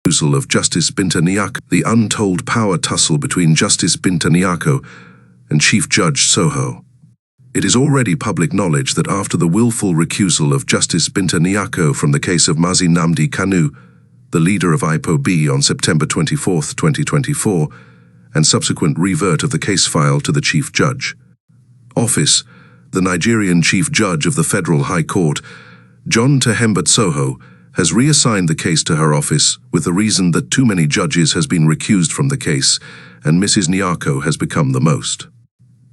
recusal of Justice Binta Nyako, the untold power tussle between Justice Binta Nyako and Chief Judge Tsoho. It is already public knowledge that after the willful recusal of Justice Binta Nyako from the case of Mazi Nnamdi Kanu, the leader of IPOB, on September 24, 2024, and subsequent revert of the case file to the Chief Judge Office, the Nigerian Chief Judge of the Federal High Court, John Tehemba Tsoho, has reassigned the case to her office with the reason that too many judges has been recused from the case, and Mrs. Nyako has become the most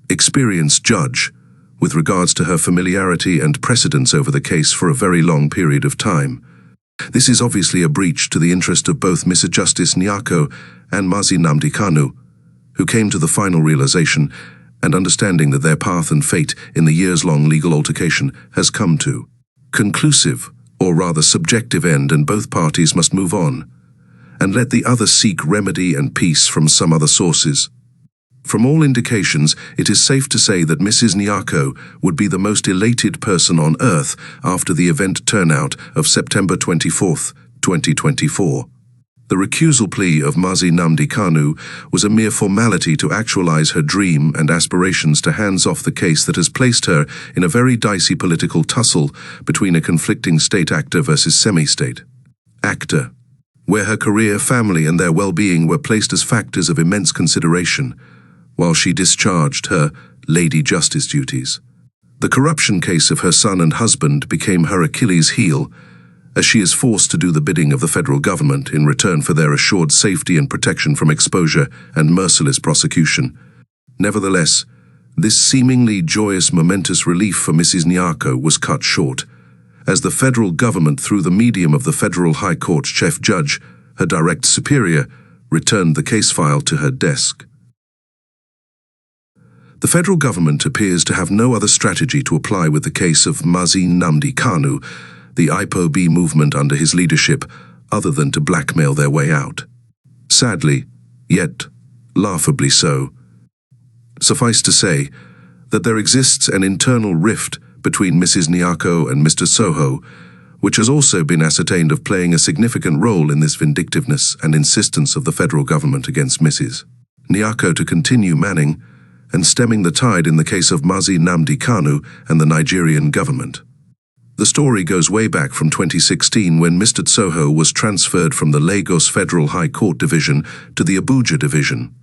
experienced judge, with regards to her familiarity and precedence over the case for a very long period of time. This is obviously a breach to the interest of both Mrs. Justice Nyako and Mazi Nnamdi Kanu, who came to the final realization and understanding that their path and fate in the years-long legal altercation has come to conclusive, or rather subjective end, and both parties must move on, and let the other seek remedy and peace from some other sources. From all indications, it is safe to say that Mrs. Nyako would be the most elated person on earth after the event turnout of September 24, 2024. The recusal plea of Mazi Nnamdi Kanu was a mere formality to actualize her dream and aspirations to hands off the case that has placed her in a very dicey political tussle between a conflicting state actor versus semi-state actor, where her career, family, and their well-being were placed as factors of immense consideration, while she discharged her Lady Justice duties. The corruption case of her son and husband became her Achilles heel, as she is forced to do the bidding of the federal government in return for their assured safety and protection from exposure and merciless prosecution. Nevertheless, this seemingly joyous, momentous relief for Mrs. Nyako was cut short, as the federal government, through the medium of the Federal High Court Chief Judge, her direct superior, returned the case file to her desk. The federal government appears to have no other strategy to apply with the case of Mazi Nnamdi Kanu, the IPOB movement under his leadership, other than to blackmail their way out. Sadly, yet laughably so, suffice to say that there exists an internal rift between Mrs. Nyako and Mr. Tsoho, which has also been ascertained of playing a significant role in this vindictiveness and insistence of the federal government against Mrs. Nyako to continue manning and stemming the tide in the case of Mazi Nnamdi Kanu and the Nigerian government. The story goes way back from 2016, when Mr. Tsoho was transferred from the Lagos Federal High Court Division to the Abuja Division.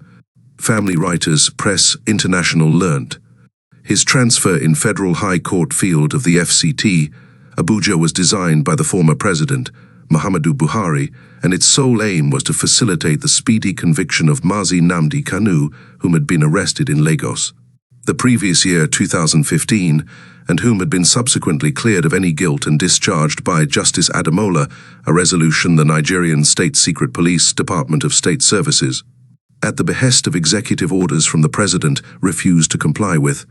Family Writers Press International learnt his transfer in Federal High Court field of the FCT, Abuja, was designed by the former president, Muhammadu Buhari, and its sole aim was to facilitate the speedy conviction of Mazi Nnamdi Kanu, whom had been arrested in Lagos the previous year, 2015, and whom had been subsequently cleared of any guilt and discharged by Justice Ademola, a resolution the Nigerian State Secret Police Department of State Services, at the behest of executive orders from the president, refused to comply with.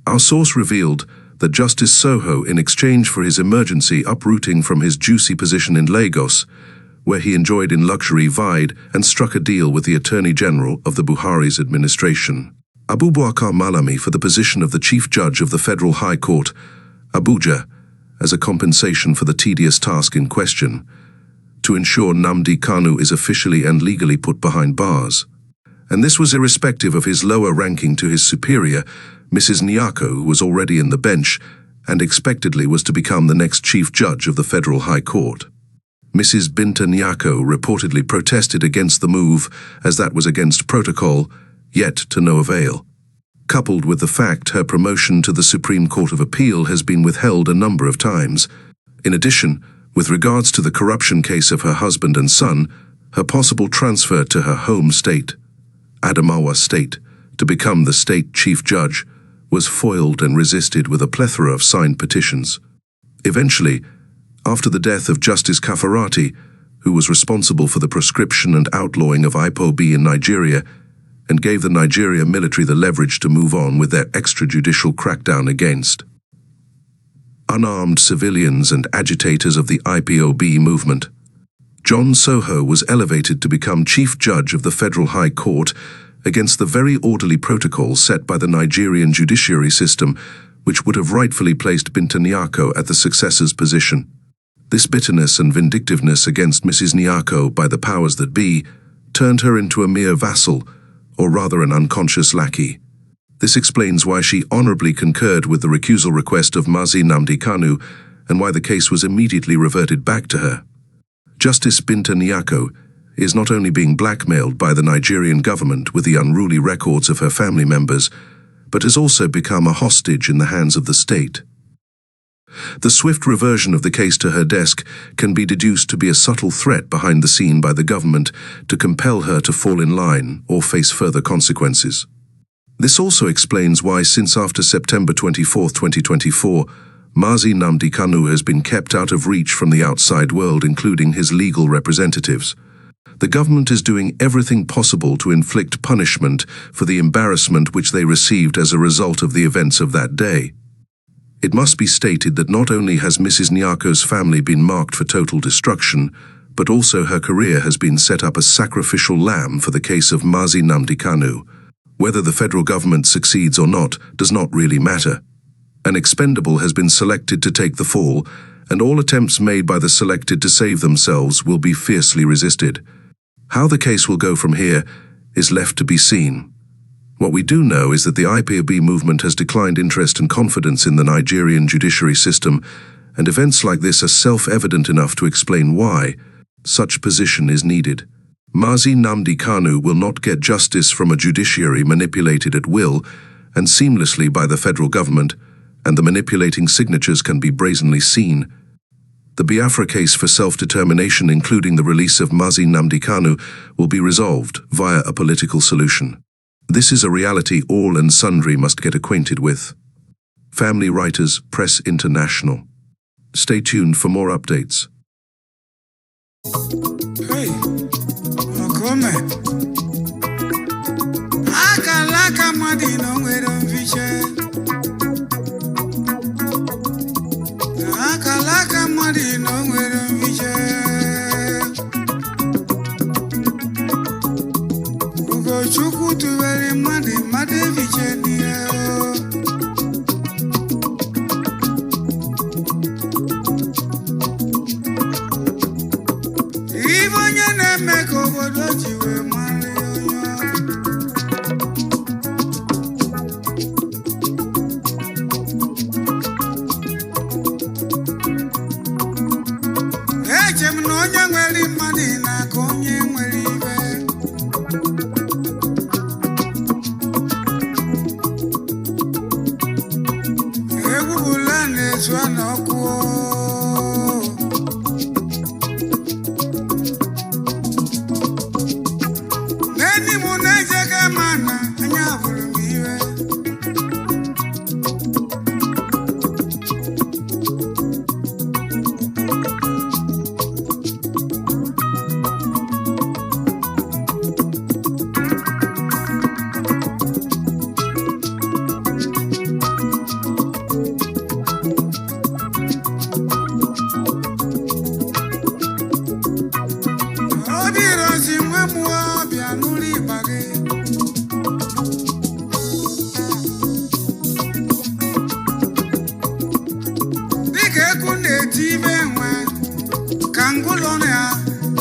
Our source revealed that Justice Tsoho, in exchange for his emergency uprooting from his juicy position in Lagos, where he enjoyed in luxury, vied and struck a deal with the Attorney General of the Buhari's administration, Abubakar Malami, for the position of the Chief Judge of the Federal High Court, Abuja, as a compensation for the tedious task in question, to ensure Nnamdi Kanu is officially and legally put behind bars. And this was irrespective of his lower ranking to his superior, Mrs. Nyako, who was already in the bench and expectedly was to become the next Chief Judge of the Federal High Court. Mrs. Binta Nyako reportedly protested against the move, as that was against protocol, yet to no avail. Coupled with the fact her promotion to the Supreme Court of Appeal has been withheld a number of times. In addition, with regards to the corruption case of her husband and son, her possible transfer to her home state, Adamawa State, to become the state chief judge, was foiled and resisted with a plethora of signed petitions. Eventually, after the death of Justice Kafarati, who was responsible for the proscription and outlawing of IPOB in Nigeria, and gave the Nigeria military the leverage to move on with their extrajudicial crackdown against unarmed civilians and agitators of the IPOB movement, John Tsoho was elevated to become Chief Judge of the Federal High Court against the very orderly protocol set by the Nigerian judiciary system, which would have rightfully placed Binta Nyako at the successor's position. This bitterness and vindictiveness against Mrs. Nyako by the powers that be turned her into a mere vassal, or rather an unconscious lackey. This explains why she honorably concurred with the recusal request of Mazi Nnamdi Kanu and why the case was immediately reverted back to her. Justice Binta Nyako is not only being blackmailed by the Nigerian government with the unruly records of her family members, but has also become a hostage in the hands of the state. The swift reversion of the case to her desk can be deduced to be a subtle threat behind the scene by the government to compel her to fall in line or face further consequences. This also explains why, since after September 24, 2024, Mazi Nnamdi Kanu has been kept out of reach from the outside world, including his legal representatives. The government is doing everything possible to inflict punishment for the embarrassment which they received as a result of the events of that day. It must be stated that not only has Mrs. Nyako's family been marked for total destruction, but also her career has been set up as sacrificial lamb for the case of Mazi Nnamdi Kanu. Whether the federal government succeeds or not does not really matter. An expendable has been selected to take the fall, and all attempts made by the selected to save themselves will be fiercely resisted. How the case will go from here is left to be seen. What we do know is that the IPOB movement has declined interest and confidence in the Nigerian judiciary system, and events like this are self-evident enough to explain why such position is needed. Mazi Nnamdi Kanu will not get justice from a judiciary manipulated at will and seamlessly by the federal government, and the manipulating signatures can be brazenly seen. The Biafra case for self-determination, including the release of Mazi Nnamdi Kanu, will be resolved via a political solution. This is a reality all and sundry must get acquainted with. Family Writers Press International. Stay tuned for more updates. Hey, come. Akalaka madino wedon fiche. Akalaka madino wedon fiche. Ugo chuku tu very madi fiche niyo. Meko bodoji we malioyo. Eche mnonya ngweli madina konye ngweli be. Ebu bulane swana kuo.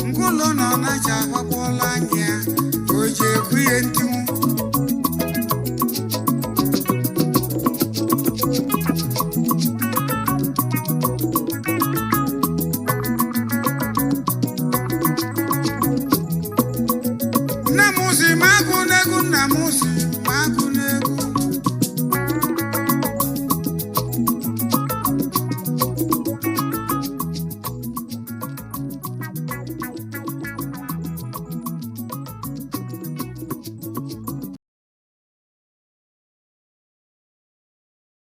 Ngulono na chapa polanya oje kuyentu namusi magu namusi